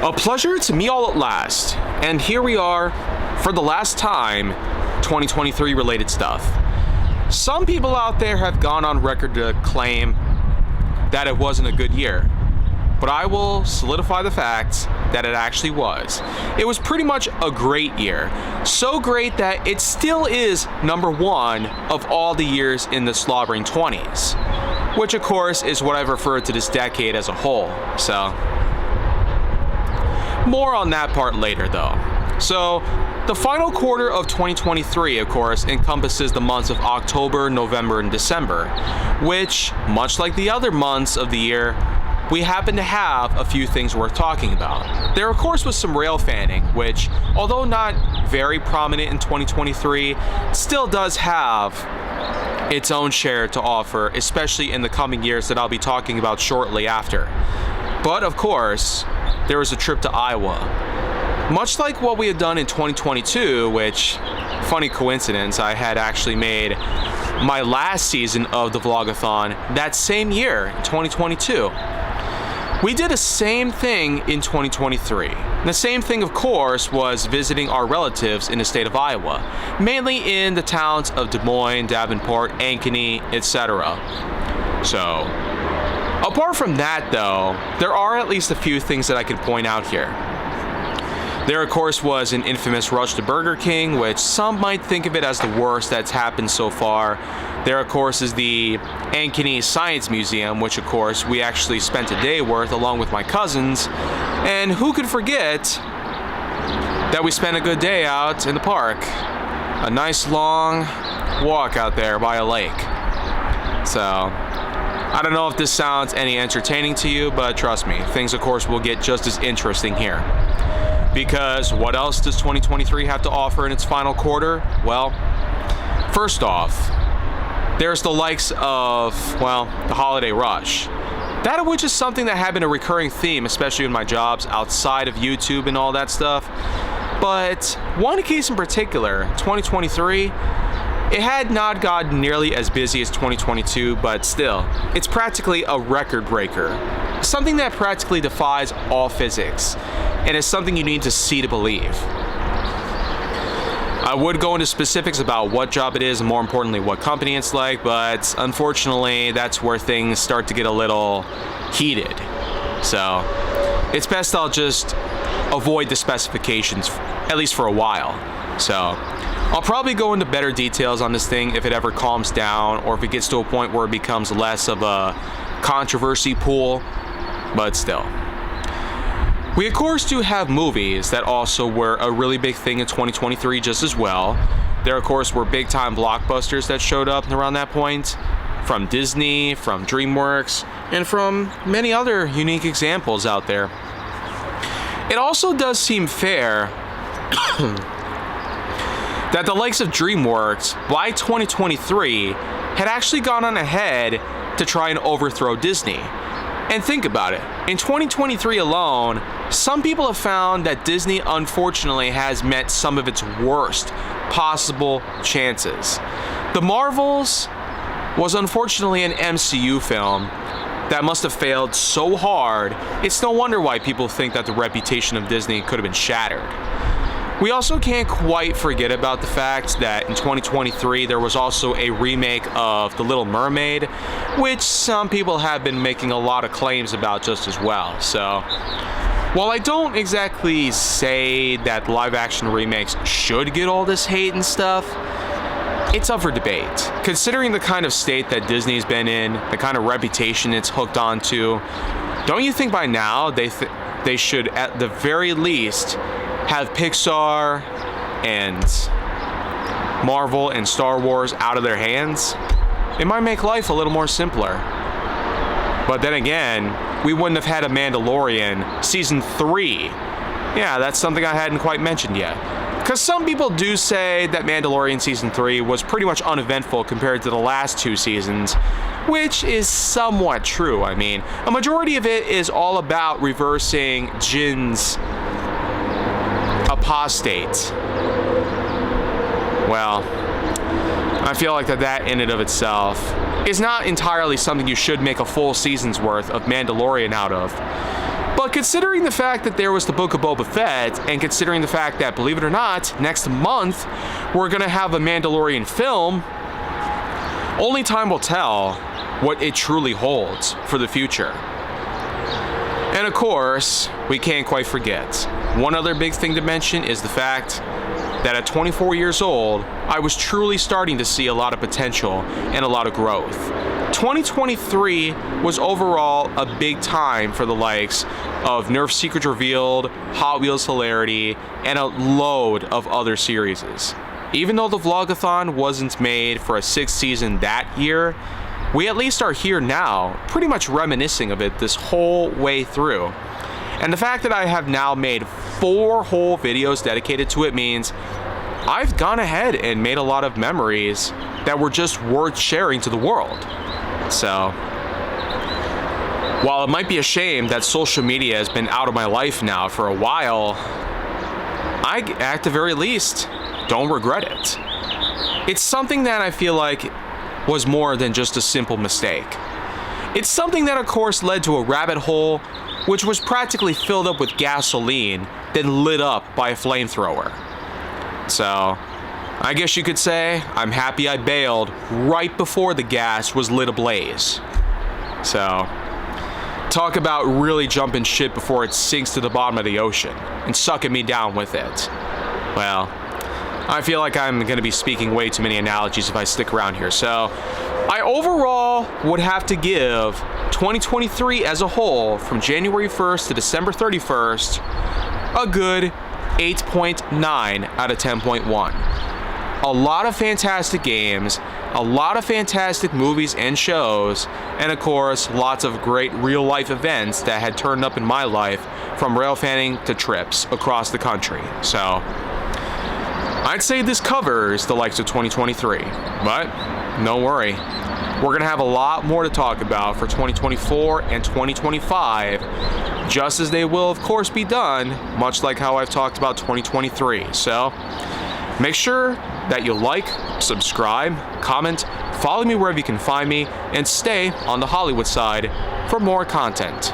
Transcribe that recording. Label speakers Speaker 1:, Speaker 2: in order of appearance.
Speaker 1: A pleasure to meet all at last, and here we are for the last time, 2023 related stuff. Some people out there have gone on record to claim that it wasn't a good year, but I will solidify the fact that it actually was. It was pretty much a great year, so great that it still is number one of all the years in the slobbering 20s, which of course is what I've referred to this decade as a whole, so more on that part later though. So, the final quarter of 2023, of course, encompasses the months of October, November, and December, which, much like the other months of the year, we happen to have a few things worth talking about. There, of course, was some rail fanning, which, although not very prominent in 2023, still does have its own share to offer, especially in the coming years that I'll be talking about shortly after. But, of course, there was a trip to Iowa. Much like what we had done in 2022, which, funny coincidence, I had actually made my last season of the Vlog-A-Thon that same year, 2022. We did the same thing in 2023. The same thing, of course, was visiting our relatives in the state of Iowa, mainly in the towns of Des Moines, Davenport, Ankeny, etc. So, apart from that though, there are at least a few things that I could point out here. There, of course, was an infamous rush to Burger King, which some might think of it as the worst that's happened so far. There, of course, is the Ankeny Science Museum, which, of course, we actually spent a day worth along with my cousins. And who could forget that we spent a good day out in the park? A nice long walk out there by a lake. So, I don't know if this sounds any entertaining to you, but trust me, things, of course, will get just as interesting here. Because what else does 2023 have to offer in its final quarter? Well, first off, there's the likes of, well, the holiday rush. That of which is something that had been a recurring theme, especially in my jobs outside of YouTube and all that stuff. But one case in particular, 2023, it had not gotten nearly as busy as 2022, but still, it's practically a record breaker. Something that practically defies all physics, and is something you need to see to believe. I would go into specifics about what job it is and more importantly what company it's like, but unfortunately that's where things start to get a little heated. So it's best I'll just avoid the specifications, at least for a while. So I'll probably go into better details on this thing if it ever calms down or if it gets to a point where it becomes less of a controversy pool, but still. We of course do have movies that also were a really big thing in 2023 just as well. There of course were big time blockbusters that showed up around that point, from Disney, from DreamWorks, and from many other unique examples out there. It also does seem fair that the likes of DreamWorks by 2023 had actually gone on ahead to try and overthrow Disney. And think about it, in 2023 alone, some people have found that Disney unfortunately has met some of its worst possible chances. The Marvels was unfortunately an MCU film that must have failed so hard, it's no wonder why people think that the reputation of Disney could have been shattered. We also can't quite forget about the fact that in 2023 there was also a remake of The Little Mermaid, which some people have been making a lot of claims about just as well. So, while I don't exactly say that live action remakes should get all this hate and stuff, it's up for debate. Considering the kind of state that Disney's been in, the kind of reputation it's hooked onto, don't you think by now they should at the very least have Pixar and Marvel and Star Wars out of their hands? It might make life a little more simpler. But then again, we wouldn't have had a Mandalorian Season 3. Yeah, that's something I hadn't quite mentioned yet. Because some people do say that Mandalorian Season 3 was pretty much uneventful compared to the last two seasons, which is somewhat true. I mean, a majority of it is all about reversing Jin's apostate. Well, I feel like that in and of itself is not entirely something you should make a full season's worth of Mandalorian out of. But considering the fact that there was the Book of Boba Fett, and considering the fact that, believe it or not, next month we're gonna have a Mandalorian film, only time will tell what it truly holds for the future. And of course, we can't quite forget, one other big thing to mention is the fact that at 24 years old, I was truly starting to see a lot of potential and a lot of growth. 2023 was overall a big time for the likes of Nerf Secrets Revealed, Hot Wheels Hilarity, and a load of other series. Even though the Vlog-A-Thon wasn't made for a 6th season that year, we at least are here now, pretty much reminiscing of it this whole way through. And the fact that I have now made 4 whole videos dedicated to it means I've gone ahead and made a lot of memories that were just worth sharing to the world. So, while it might be a shame that social media has been out of my life now for a while, I, at the very least, don't regret it. It's something that I feel like was more than just a simple mistake. It's something that of course led to a rabbit hole which was practically filled up with gasoline, then lit up by a flamethrower. So, I guess you could say I'm happy I bailed right before the gas was lit ablaze. So, talk about really jumping shit before it sinks to the bottom of the ocean and sucking me down with it. Well, I feel like I'm going to be speaking way too many analogies if I stick around here. So, I overall would have to give 2023 as a whole, from January 1st to December 31st, a good 8.9 out of 10.1. A lot of fantastic games, a lot of fantastic movies and shows, and of course, lots of great real-life events that had turned up in my life, from rail fanning to trips across the country. So, I'd say this covers the likes of 2023, but don't worry. We're going to have a lot more to talk about for 2024 and 2025, just as they will, of course, be done, much like how I've talked about 2023. So, make sure that you like, subscribe, comment, follow me wherever you can find me, and stay on the Hollywood side for more content.